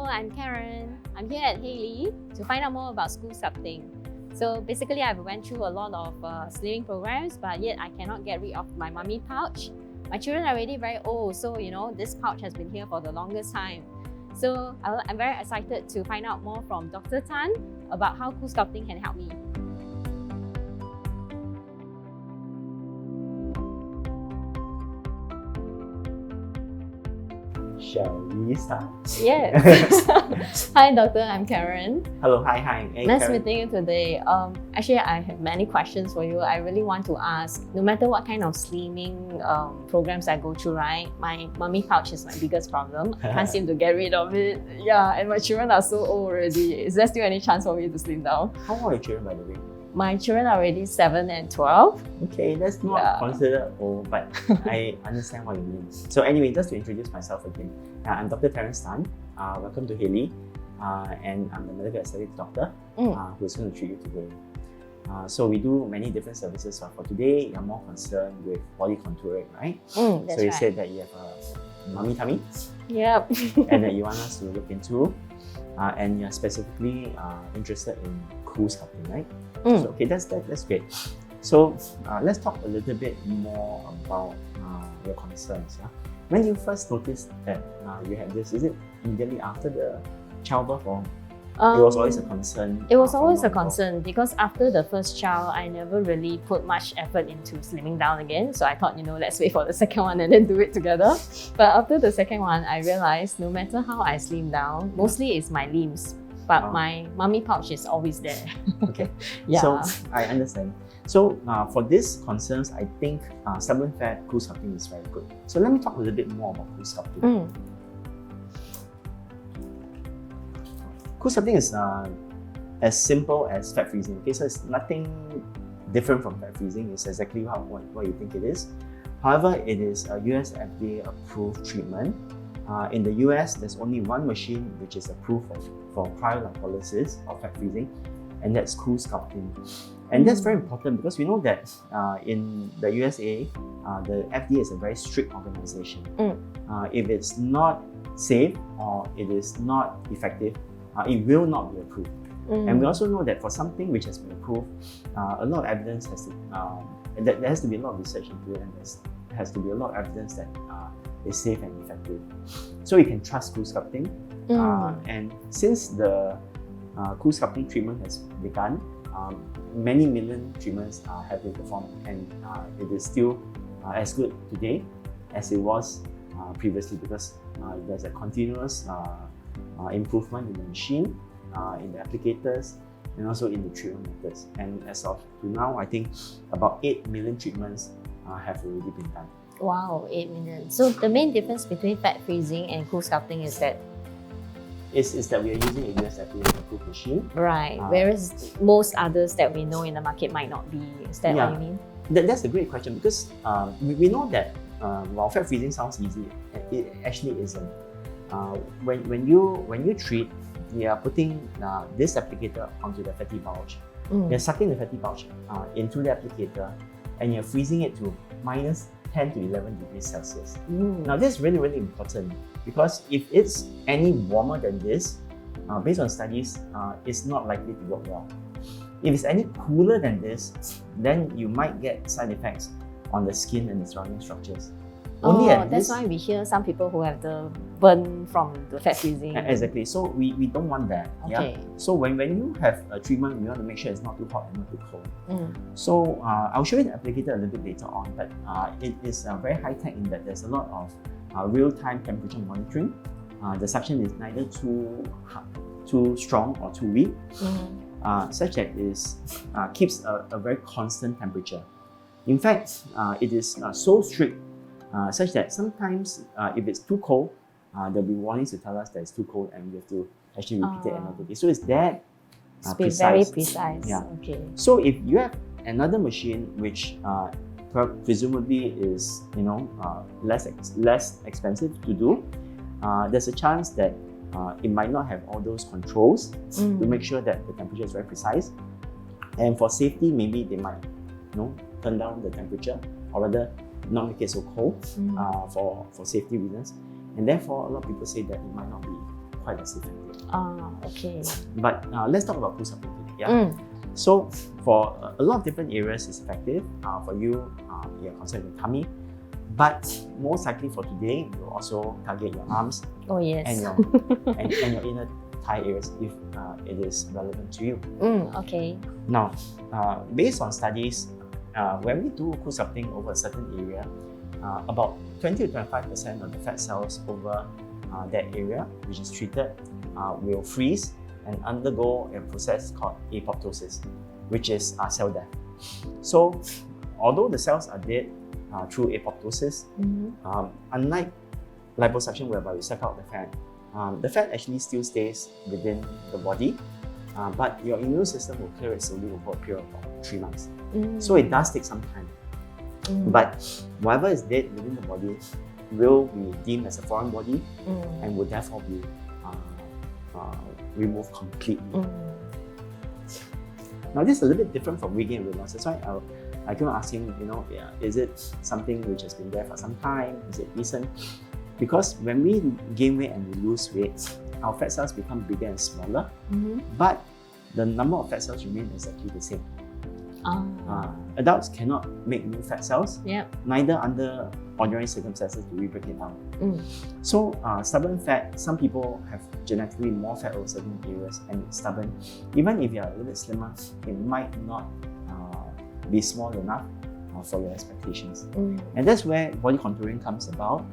I'm Karen. I'm here at Haley to find out more about CoolSculpting. So basically, I've went through a lot of slimming programs, but yet I cannot get rid of my mummy pouch. My children are already very old, so this pouch has been here for the longest time. So I'm very excited to find out more from Dr. Tan about how CoolSculpting can help me. Shall we start? Yes. Hi, Doctor. I'm Karen. Hello, hi. Hey, Nice Karen. meeting you today. Actually, I have many questions for you. I really want to ask, no matter what kind of slimming programs I go through, right? My mummy pouch is my biggest problem. I can't seem to get rid of it. Yeah, and my children are so old already. Is there still any chance for me to slim down? How old are your children, by the way? My children are already 7 and 12. Okay, that's not considered old, but I understand what you mean. So anyway, just to introduce myself again, I'm Dr. Terence Tan. Welcome to Haley, and I'm the medical aesthetics doctor who's going to treat you today. So we do many different services. For today, you're more concerned with body contouring, right? That's so you right. said that you have a mummy tummy, Yep. and that you want us to look into, and you're specifically interested in CoolSculpting, right? So, okay, that's great. So let's talk a little bit more about your concerns. When you first noticed that you had this, is it immediately after the childbirth, or it was always a concern? It was always a concern because after the first child, I never really put much effort into slimming down again. So I thought, let's wait for the second one and then do it together. But after the second one, I realized no matter how I slim down, mostly it's my limbs. But my mummy pouch is always there. Okay. Yeah. So I understand. So for these concerns, I think stubborn fat CoolSculpting is very good. So let me talk a little bit more about CoolSculpting. CoolSculpting is as simple as fat freezing. Okay, so it's nothing different from fat freezing. It's exactly what you think it is. However, it is a US FDA approved treatment. In the US, there's only one machine which is approved for cryolipolysis or fat freezing, and that's CoolSculpting. And that's very important because we know that in the USA, the FDA is a very strict organization. If it's not safe or it is not effective, it will not be approved. And we also know that for something which has been approved, a lot of evidence has to, there has to be a lot of research into it, and there has to be a lot of evidence that is safe and effective. So you can trust CoolSculpting. And since the CoolSculpting treatment has begun, many million treatments have been performed, and it is still as good today as it was previously, because there's a continuous improvement in the machine, in the applicators, and also in the treatment methods. And as of to now, I think about 8 million treatments have already been done. Wow, 8 million. So the main difference between fat freezing and CoolSculpting is that? Is that we are using a US FDA approved machine. Right, whereas most others that we know in the market might not be. Is that what you mean? That's a great question, because we know that while fat freezing sounds easy, it actually isn't. When you treat, you are putting this applicator onto the fatty pouch. You're sucking the fatty pouch into the applicator, and you're freezing it to minus 10 to 11 degrees Celsius. Now this is really, really important, because if it's any warmer than this, based on studies, it's not likely to work well. If it's any cooler than this, then you might get side effects on the skin and the surrounding structures. That's why we hear some people who have the burn from the fat freezing. Exactly. So we don't want that. Okay. Yeah? So when you have a treatment, we want to make sure it's not too hot and not too cold. So I'll show you the applicator a little bit later on, but it is very high tech in that there's a lot of real-time temperature monitoring. The suction is neither too strong or too weak, such that it keeps a very constant temperature. In fact, it is so strict such that sometimes if it's too cold, there'll be warnings to tell us that it's too cold, and we have to actually repeat it another day. So it's that precise. Very precise. Yeah. Okay. So if you have another machine which presumably is less expensive to do, there's a chance that it might not have all those controls to make sure that the temperature is very precise. And for safety, maybe they might turn down the temperature, or rather not make it so cold for safety reasons. And therefore, a lot of people say that it might not be quite as effective. Okay. But let's talk about CoolSculpting today. Yeah. So for a lot of different areas, it's effective. For you, you're concerned with tummy, but most likely for today, you'll also target your arms Oh yes. and your and your inner thigh areas if it is relevant to you. Okay. Now, based on studies, when we do CoolSculpting over a certain area, about 20 to 25% of the fat cells over that area, which is treated, will freeze and undergo a process called apoptosis, which is cell death. So, although the cells are dead through apoptosis, unlike liposuction whereby we suck out the fat actually still stays within the body, but your immune system will clear it slowly over a period of about 3 months. So it does take some time. But whatever is dead within the body will be deemed as a foreign body and will therefore be removed completely. Now this is a little bit different from weight gain and weight loss. That's why I keep on asking, is it something which has been there for some time? Is it recent? Because when we gain weight and we lose weight, our fat cells become bigger and smaller, but the number of fat cells remain exactly the same. Adults cannot make new fat cells, neither under ordinary circumstances do we break it down. So stubborn fat, some people have genetically more fat over certain areas and it's stubborn. Even if you're a little bit slimmer, it might not be small enough for your expectations. And that's where body contouring comes about.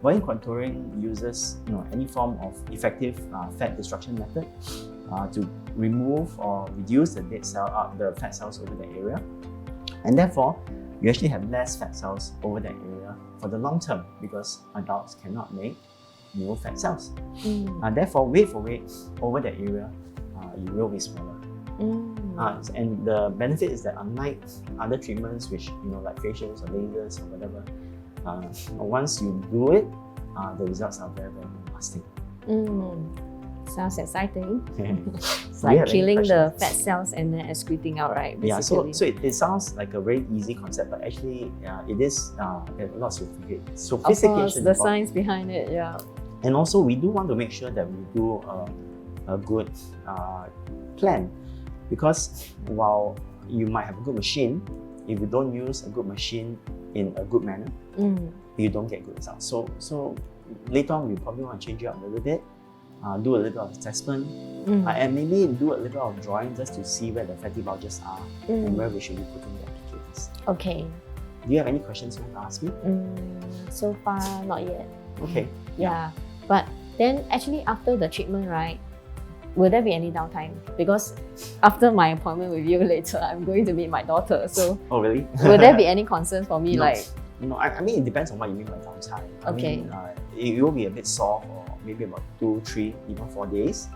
Body contouring uses any form of effective fat destruction method to remove or reduce the the fat cells over that area, and therefore you actually have less fat cells over that area for the long term because adults cannot make new fat cells. Therefore, weight for weight over that area, you will be smaller. And the benefit is that unlike other treatments, which like facials or lasers or whatever, once you do it, the results are very, very long-lasting. Sounds exciting. It's like killing the fat cells and then excreting out, right? Basically. Yeah, so it sounds like a very easy concept, but actually it is a lot of sophistication. Of course, the science behind it, yeah. And also we do want to make sure that we do a good plan, because while you might have a good machine, if you don't use a good machine in a good manner, you don't get good results. So later on, we probably want to change it up a little bit, do a little of assessment, and maybe do a little of drawing just to see where the fatty bulges are and where we should be putting the applicators. Okay. Do you have any questions you want to ask me? So far, not yet. Okay. Yeah, but then actually after the treatment, right, will there be any downtime? Because after my appointment with you later, I'm going to meet my daughter. So, oh really? Will there be any concerns for me? No, I mean it depends on what you mean by downtime. Okay. It will be a bit sore for maybe about 2, 3, even 4 days.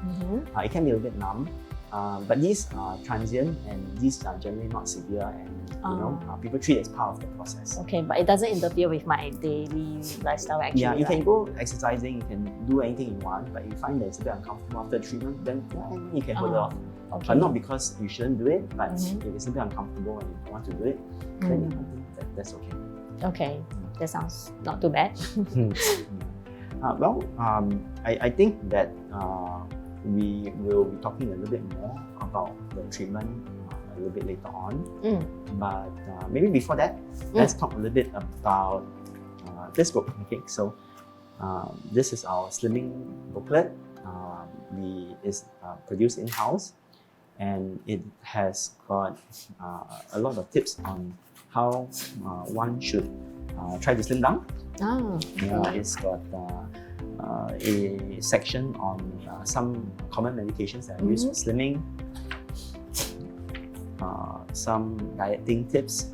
It can be a little bit numb, but these are transient and these are generally not severe, and people treat it as part of the process. Okay, but it doesn't interfere with my daily lifestyle actually. Yeah, you can go exercising, you can do anything you want, but if you find that it's a bit uncomfortable after treatment, then you can hold it off. Okay. But not because you shouldn't do it, but if it's a bit uncomfortable and you want to do it, then that's okay. Okay, that sounds not too bad. I think that we will be talking a little bit more about the treatment a little bit later on. But maybe before that, let's talk a little bit about this book. Okay, so this is our slimming booklet. It's produced in-house, and it has got a lot of tips on how one should try to slim down. It's got a section on some common medications that are used for slimming, some dieting tips,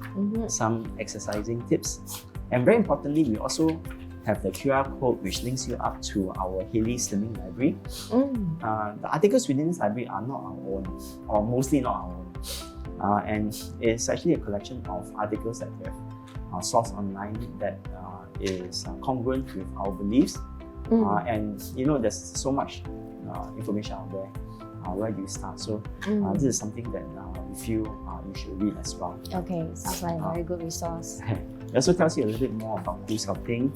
some exercising tips, and very importantly, we also have the QR code which links you up to our Haley Slimming Library. The articles within this library are not our own, or mostly not our own, and it's actually a collection of articles that we have sourced online that is congruent with our beliefs. And there's so much information out there. Where do you start? So this is something that we feel you should read as well. Okay, sounds like a very good resource. It also tells you a little bit more about CoolSculpting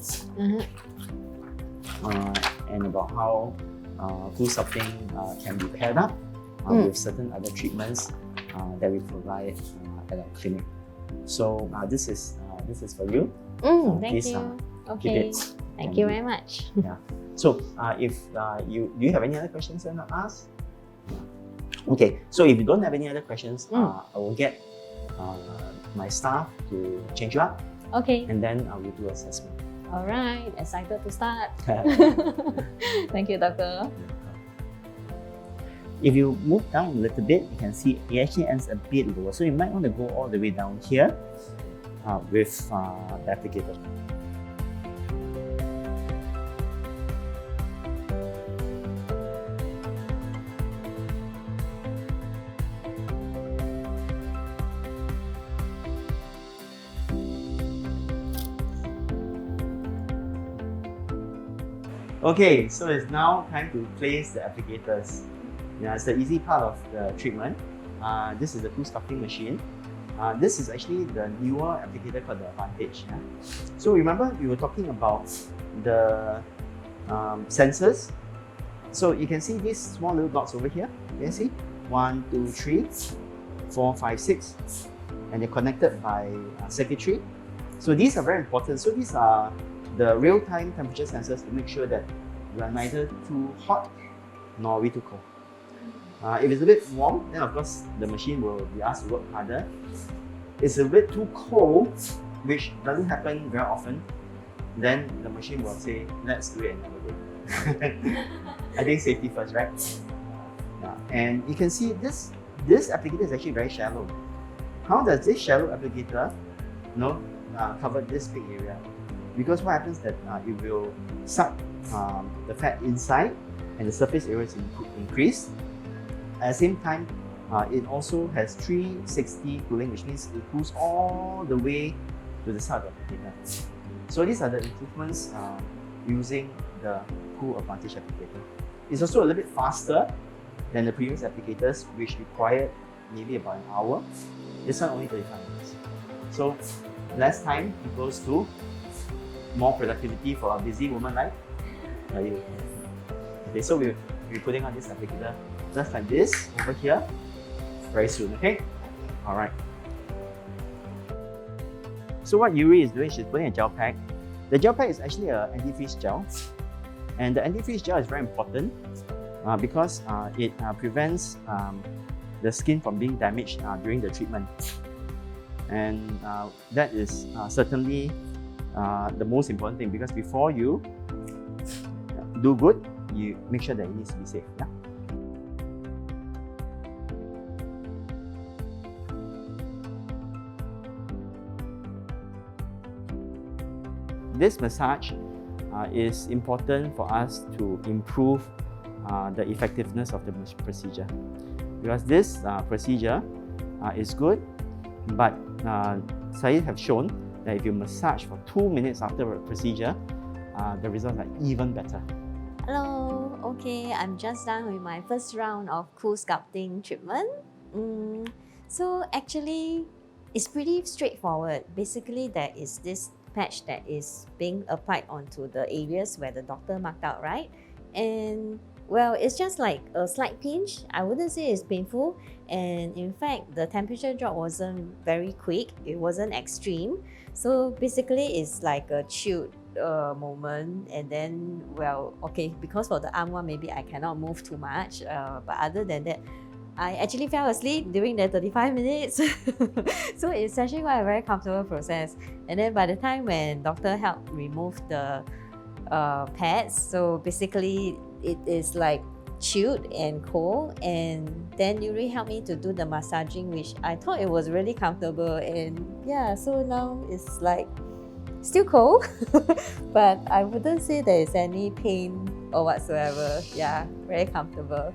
and about how CoolSculpting can be paired up with certain other treatments that we provide at our clinic. So this is for you. Thank you. Okay. Thank you very much. Yeah. So if do you have any other questions you want to ask? Okay. So if you don't have any other questions, I will get my staff to change you up. Okay. And then I will do assessment. All right. Excited to start. Thank you, doctor. If you move down a little bit, you can see it actually ends a bit lower. So you might want to go all the way down here with the applicator. Okay, so it's now time to place the applicators. Yeah, it's the easy part of the treatment. This is the CoolSculpting machine. This is actually the newer applicator called the Advantage. Yeah? So remember we were talking about the sensors. So you can see these small little dots over here. You can see 1, 2, 3, 4, 5, 6, and they're connected by circuitry. So these are very important. So these are the real-time temperature sensors to make sure that you are neither too hot nor way too cold. If it's a bit warm, then of course the machine will be asked to work harder. It's a bit too cold, which doesn't happen very often, then the machine will say, let's do it another day. I think safety first, right? Yeah. And you can see this applicator is actually very shallow. How does this shallow applicator cover this big area? Because what happens is that it will suck the fat inside and the surface area is increased. At the same time, it also has 360 cooling, which means it cools all the way to the side of the applicator. So these are the improvements using the Cool Advantage applicator. It's also a little bit faster than the previous applicators, which required maybe about an hour. This one only 35 minutes. So less time equals to more productivity for a busy woman like you. Okay, so we'll be putting on this applicator just like this over here very soon, okay? Alright. So what Yuri is doing, she's putting a gel pack. The gel pack is actually an anti-freeze gel. And the anti-freeze gel is very important because it prevents the skin from being damaged during the treatment. And that is certainly the most important thing, because before you do good, you make sure that it needs to be safe. Yeah? This massage is important for us to improve the effectiveness of the procedure, because this procedure is good, but studies have shown that if you massage for 2 minutes after a procedure, the results are even better. Hello, okay, I'm just done with my first round of CoolSculpting treatment. So actually, it's pretty straightforward. Basically, there is this patch that is being applied onto the areas where the doctor marked out, right? And well, it's just like a slight pinch. I wouldn't say it's painful. And in fact, the temperature drop wasn't very quick. It wasn't extreme. So basically, it's like a chilled moment. And then, well, okay, because for the arm one, maybe I cannot move too much. But other than that, I actually fell asleep during the 35 minutes. So it's actually quite a very comfortable process. And then by the time when doctor helped remove the pads, so basically it is like chilled and cold, and then you really helped me to do the massaging, which I thought it was really comfortable. And yeah, so now it's like still cold, but I wouldn't say there is any pain or whatsoever. Yeah, very comfortable.